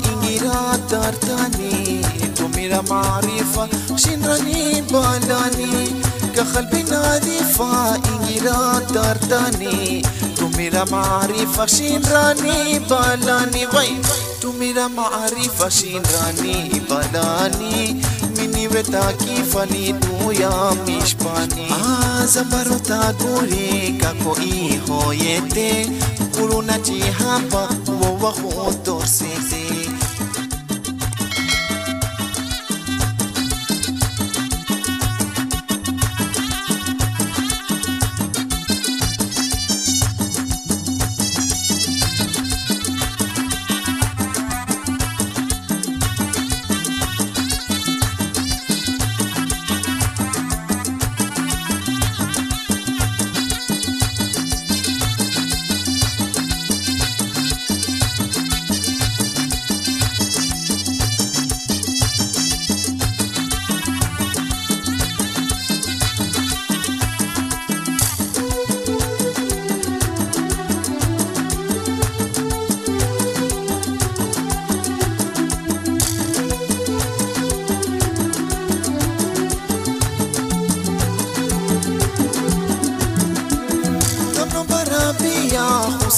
इंगिरा दर्दानी तो मेरा मारिफा शिनरानी बालानी कखल नादीफा इंगिरा दर्दानी तो मेरा मारिफा शिनरानी बालानी वही तो मेरा मारिफा शिनरानी बालानी मिनी वेता की फनी तू या मिशपानी ज़बरोता गुरी का कोई हो ये ते कुरुना जी हवा वो खुद से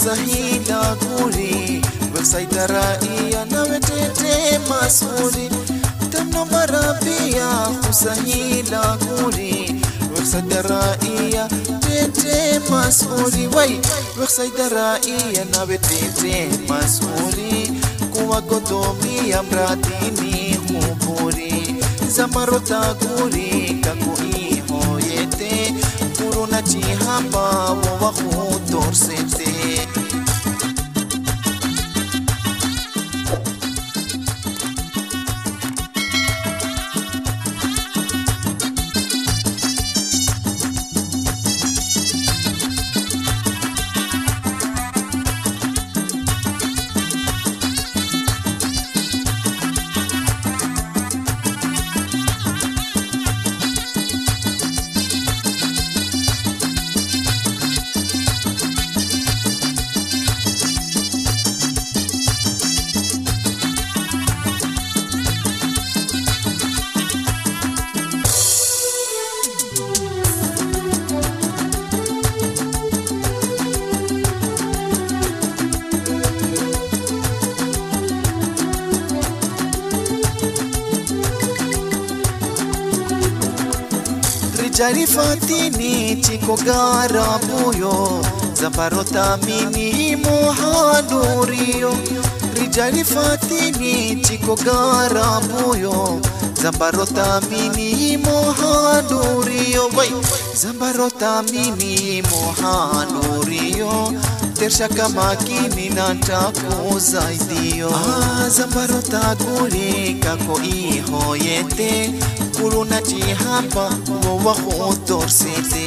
sahila guri website raia na wetete masuri tamno marabia sahila guri website raia tete masuri wai website raia na wetete masuri kuwa godomi amradini huburi zamarota guri kakui hoyete kuruna chihamba wa khudur sete Jari fatini chiko gara buyo Zabarota mini mohadurio Rijari fatini chiko gara buyo Zabarota mini mohadurio Zabarota mini mohadurio Tersha kama kini nantaku zaidio Zabarota guri kako iho yete kuruna chihamba wa khudur sete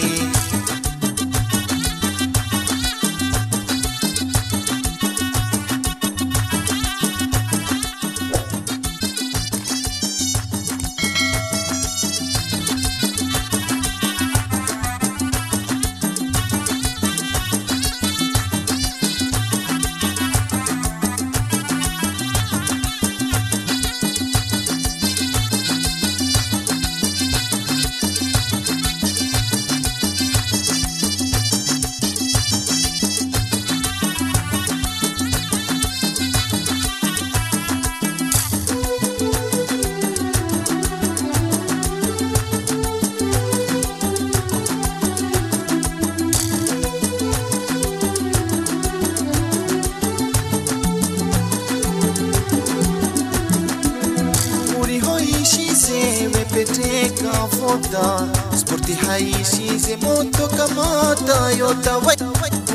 fota sporti haishize moto kama Toyota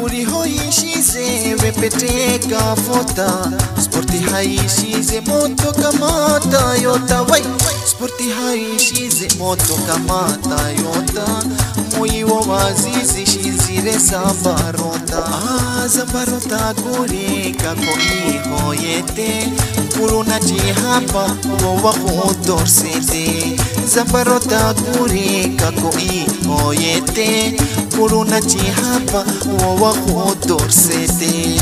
Uri hoishize wepeteka fota sporti haishize moto kama Toyota sporti haishize moto kama Toyota moyo wazizi shizire Zambarota Zambarota guri kako ihoyete kuruna jihapa wa khodorsete Zambarota guri kako ihoyete kuruna jihapa wa khodorsete